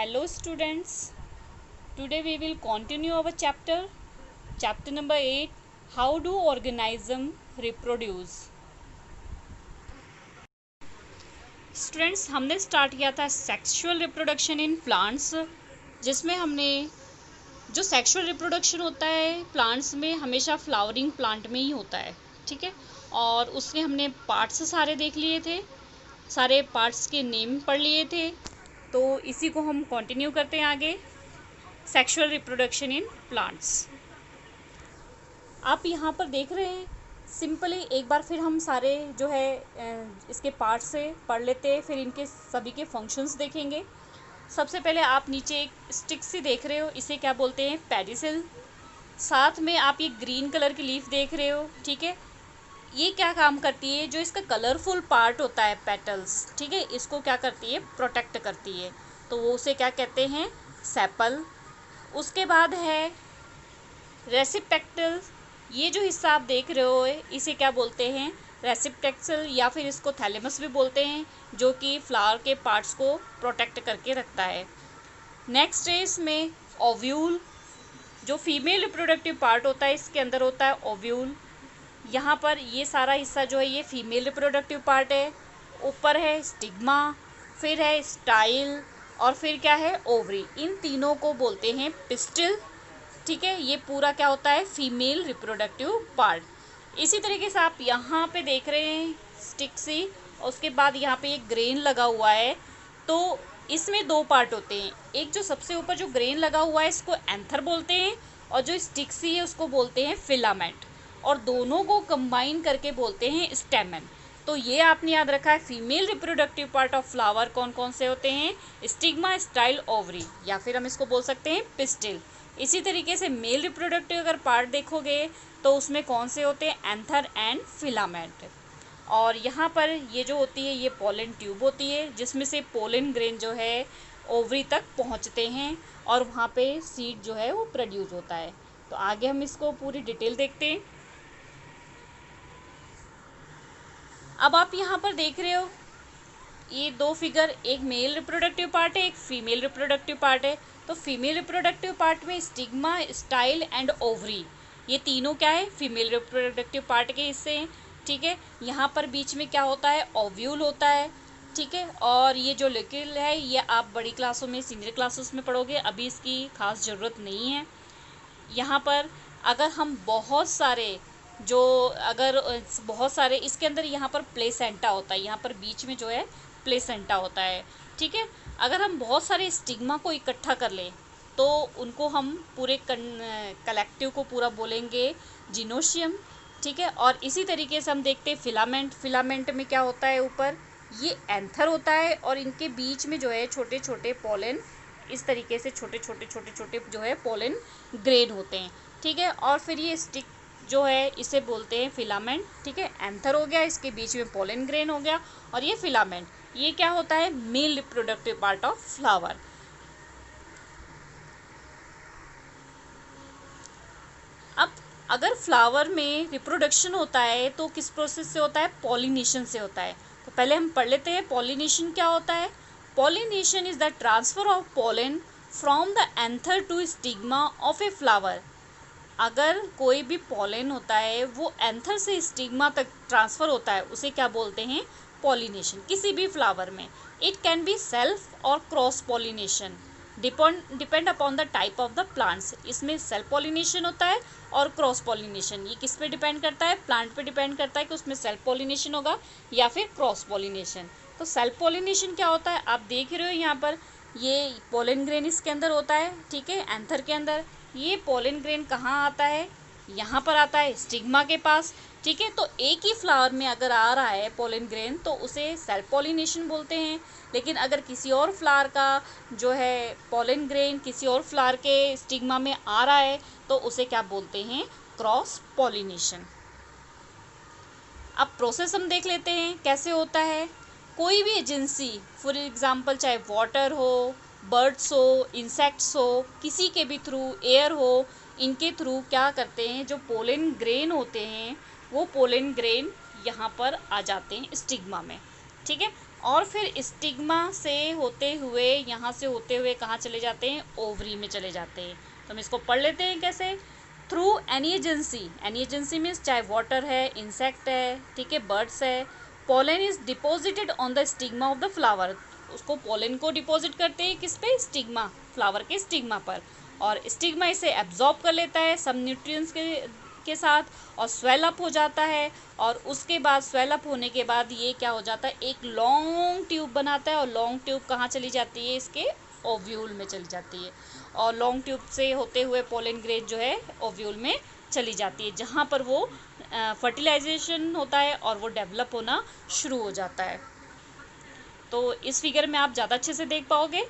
Hello students, today we will continue our chapter number 8, how do organism reproduce. Students हमने start किया था sexual reproduction in plants, जिसमें हमने जो sexual reproduction होता है प्लांट्स में हमेशा फ्लावरिंग प्लांट में ही होता है, ठीक है। और उसमें हमने पार्ट्स सारे देख लिए थे, सारे पार्ट्स के नेम पढ़ लिए थे। तो इसी को हम कंटिन्यू करते हैं आगे, सेक्सुअल रिप्रोडक्शन इन प्लांट्स। आप यहाँ पर देख रहे हैं, सिंपली एक बार फिर हम सारे जो है इसके पार्ट से पढ़ लेते हैं, फिर इनके सभी के फंक्शंस देखेंगे। सबसे पहले आप नीचे एक स्टिक सी देख रहे हो, इसे क्या बोलते हैं, पेडिसिल। साथ में आप ये ग्रीन कलर की लीफ देख रहे हो, ठीक है। ये क्या काम करती है, जो इसका कलरफुल पार्ट होता है पेटल्स, ठीक है, इसको क्या करती है, प्रोटेक्ट करती है। तो वो उसे क्या कहते हैं, सेपल। उसके बाद है रेसिप्टेक्टल। ये जो हिस्सा आप देख रहे हो इसे क्या बोलते हैं, रेसिप्टेक्टल, या फिर इसको थैलेमस भी बोलते हैं, जो कि फ्लावर के पार्ट्स को प्रोटेक्ट करके रखता है। नेक्स्ट है इसमें ओव्यूल। जो फीमेल रिप्रोडक्टिव पार्ट होता है इसके अंदर होता है ओव्यूल। यहाँ पर ये सारा हिस्सा जो है ये फीमेल रिप्रोडक्टिव पार्ट है। ऊपर है स्टिग्मा, फिर है स्टाइल, और फिर क्या है, ओवरी। इन तीनों को बोलते हैं पिस्टिल, ठीक है। ये पूरा क्या होता है, फीमेल रिप्रोडक्टिव पार्ट। इसी तरीके से आप यहाँ पे देख रहे हैं स्टिक सी, और उसके बाद यहाँ पे एक ग्रेन लगा हुआ है। तो इसमें दो पार्ट होते हैं, एक जो सबसे ऊपर जो ग्रेन लगा हुआ है इसको एंथर बोलते हैं, और जो स्टिक सी है उसको बोलते हैं फिलामेंट, और दोनों को कंबाइन करके बोलते हैं स्टेमन। तो ये आपने याद रखा है, female reproductive part of flower कौन कौन से होते हैं, स्टिग्मा, स्टाइल, ओवरी, या फिर हम इसको बोल सकते हैं पिस्टिल। इसी तरीके से मेल रिप्रोडक्टिव अगर पार्ट देखोगे तो उसमें कौन से होते हैं, एंथर एंड फिलामेंट। और यहाँ पर ये जो होती है ये पोलन ट्यूब होती है, जिसमें से पोलन ग्रेन जो है ओवरी तक पहुँचते हैं, और वहाँ पे सीड जो है वो प्रोड्यूस होता है। तो आगे हम इसको पूरी डिटेल देखते हैं। अब आप यहाँ पर देख रहे हो ये दो फिगर, एक मेल रिप्रोडक्टिव पार्ट है, एक फीमेल रिप्रोडक्टिव पार्ट है। तो फीमेल रिप्रोडक्टिव पार्ट में स्टिग्मा, स्टाइल एंड ओवरी, ये तीनों क्या है, फीमेल रिप्रोडक्टिव पार्ट के हिस्से हैं, ठीक है। यहाँ पर बीच में क्या होता है, ओव्यूल होता है, ठीक है। और ये जो लिक्विड है ये आप बड़ी क्लासों में, सीनियर क्लासेस में पढ़ोगे, अभी इसकी खास ज़रूरत नहीं है। यहाँ पर अगर हम बहुत सारे इसके अंदर यहाँ पर प्लेसेंटा होता है, यहाँ पर बीच में जो है प्लेसेंटा होता है, ठीक है। अगर हम बहुत सारे स्टिग्मा को इकट्ठा कर लें तो उनको हम पूरे कलेक्टिव को पूरा बोलेंगे जिनोशियम, ठीक है। और इसी तरीके से हम देखते हैं फिलामेंट में क्या होता है, ऊपर ये एंथर होता है, और इनके बीच में जो है छोटे छोटे पोलन, इस तरीके से छोटे छोटे जो है पोलन ग्रेन होते हैं, ठीक है। और फिर ये स्टिक जो है इसे बोलते हैं फिलामेंट, ठीक है। एंथर हो गया, इसके बीच में पोलन ग्रेन हो गया, और ये फिलामेंट, ये क्या होता है, male reproductive part of flower. अब अगर फ्लावर में रिप्रोडक्शन होता है तो किस प्रोसेस से होता है, पॉलिनेशन से होता है। तो पहले हम पढ़ लेते हैं पॉलिनेशन क्या होता है। Pollination is the transfer of pollen from the anther to stigma of a flower. अगर कोई भी पोलन होता है वो एंथर से स्टिग्मा तक ट्रांसफ़र होता है, उसे क्या बोलते हैं, पॉलिनेशन, किसी भी फ्लावर में। इट कैन बी सेल्फ और cross pollination, depend upon the type of the plants. इसमें सेल्फ पॉलिनेशन होता है और क्रॉस पॉलिनेशन, ये किस पे डिपेंड करता है, प्लांट पे डिपेंड करता है कि उसमें सेल्फ पॉलिनेशन होगा या फिर क्रॉस पॉलिनेशन। तो सेल्फ पॉलिनेशन क्या होता है, आप देख रहे हो यहाँ पर ये पोलन ग्रेन इसके अंदर होता है, ठीक है, एंथर के अंदर। ये पोलन ग्रेन कहाँ आता है, यहाँ पर आता है स्टिग्मा के पास, ठीक है। तो एक ही फ्लावर में अगर आ रहा है पोलन ग्रेन तो उसे सेल्फ पॉलिनेशन बोलते हैं। लेकिन अगर किसी और फ्लावर का जो है पोलन ग्रेन किसी और फ्लावर के स्टिग्मा में आ रहा है तो उसे क्या बोलते हैं, क्रॉस पॉलिनेशन। अब प्रोसेस हम देख लेते हैं कैसे होता है। कोई भी एजेंसी, फॉर एग्जांपल चाहे वाटर हो, बर्ड्स हो, इंसेक्ट्स हो, किसी के भी थ्रू, एयर हो, इनके थ्रू क्या करते हैं, जो पोलन ग्रेन होते हैं वो पोलन ग्रेन यहाँ पर आ जाते हैं स्टिग्मा में, ठीक है। और फिर स्टिग्मा से होते हुए, यहाँ से होते हुए कहाँ चले जाते हैं, ओवरी में चले जाते हैं। तो हम इसको पढ़ लेते हैं कैसे, थ्रू एनी एजेंसी मीन्स चाहे वाटर है, इंसेक्ट है, ठीक है, बर्ड्स है, pollen is deposited on the stigma of the flower, उसको पोलन को डिपॉजिट करते हैं किस पे, स्टिग्मा, फ्लावर के स्टिग्मा पर, और स्टिग्मा इसे एब्जॉर्ब कर लेता है सब न्यूट्रिएंट्स के साथ और स्वेल अप हो जाता है, और उसके बाद स्वेल अप होने के बाद ये क्या हो जाता है, एक लॉन्ग ट्यूब बनाता है, और लॉन्ग ट्यूब कहाँ चली जाती है, इसके ओव्यूल में चली जाती है, और लॉन्ग ट्यूब से होते हुए पोलन ग्रेन जो है ओव्यूल में चली जाती है, जहाँ पर वो फर्टिलाइजेशन होता है और वो डेवलप होना शुरू हो जाता है। तो इस फिगर में आप ज़्यादा अच्छे से देख पाओगे।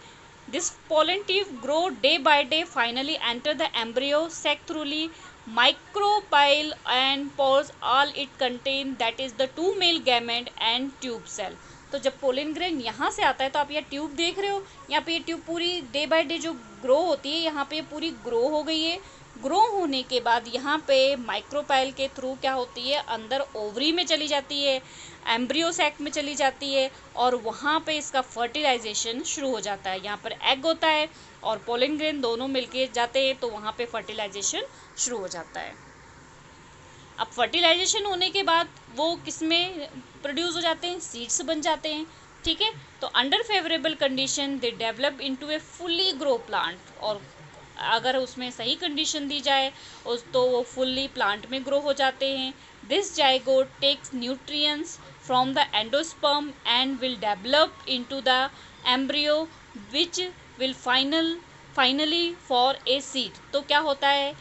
This pollen tube grow day by day, finally enter the embryo sac throughly micropyle and pores, all it contain, that is the two male gamete and tube cell। तो जब पोलन ग्रेन यहाँ से आता है तो आप ये ट्यूब देख रहे हो, यहाँ पे ये ट्यूब पूरी डे बाय डे जो ग्रो होती है, यहाँ पे पूरी ग्रो हो गई है। ग्रो होने के बाद यहाँ पे माइक्रोपाइल के थ्रू क्या होती है, अंदर ओवरी में चली जाती है, एम्ब्रियो सैक में चली जाती है, और वहाँ पे इसका फर्टिलाइजेशन शुरू हो जाता है। यहाँ पर एग होता है और पोलन ग्रेन दोनों मिलके जाते हैं, तो वहाँ पे फर्टिलाइजेशन शुरू हो जाता है। अब फर्टिलाइजेशन होने के बाद वो किस में प्रोड्यूस हो जाते हैं, सीड्स बन जाते हैं, ठीक है। तो under favourable condition they develop into A fully grow plant, और अगर उसमें सही कंडीशन दी जाए तो वो फुल्ली प्लांट में ग्रो हो जाते हैं। This zygote takes nutrients from the endosperm and will develop into the embryo which will finally for a seed. तो क्या होता है,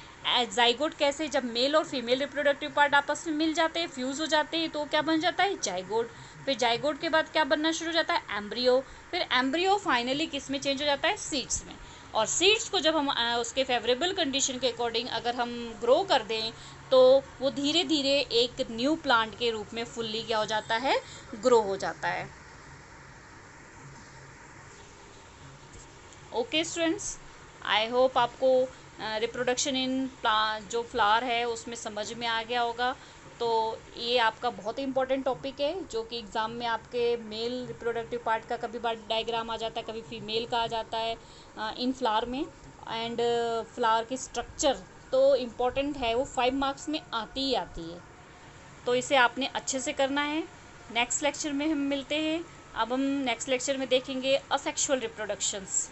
जाइगोट कैसे, जब मेल और फीमेल रिप्रोडक्टिव पार्ट आपस में मिल जाते हैं, फ्यूज हो जाते हैं, तो क्या बन जाता है, जाइगोट। फिर जाइगोट के बाद क्या बनना शुरू हो जाता है, एम्ब्रियो। फिर एम्ब्रियो फाइनली किस में चेंज हो जाता है, सीड्स में। और सीड्स को जब हम उसके फेवरेबल कंडीशन के अकॉर्डिंग अगर हम ग्रो कर दें, तो वो धीरे धीरे एक न्यू प्लांट के रूप में फुल्ली क्या हो जाता है, ग्रो हो जाता है। ओके स्टूडेंट्स, आई होप आपको रिप्रोडक्शन इन जो फ्लावर है उसमें समझ में आ गया होगा। तो ये आपका बहुत ही इंपॉर्टेंट टॉपिक है, जो कि एग्ज़ाम में आपके मेल रिप्रोडक्टिव पार्ट का कभी बार डायग्राम आ जाता है, कभी फीमेल का आ जाता है इन फ्लावर में। एंड फ्लावर की स्ट्रक्चर तो इम्पॉर्टेंट है, वो 5 मार्क्स में आती ही आती है, तो इसे आपने अच्छे से करना है। नेक्स्ट लेक्चर में हम मिलते हैं। अब हम नेक्स्ट लेक्चर में देखेंगे असेक्सुअल रिप्रोडक्शंस।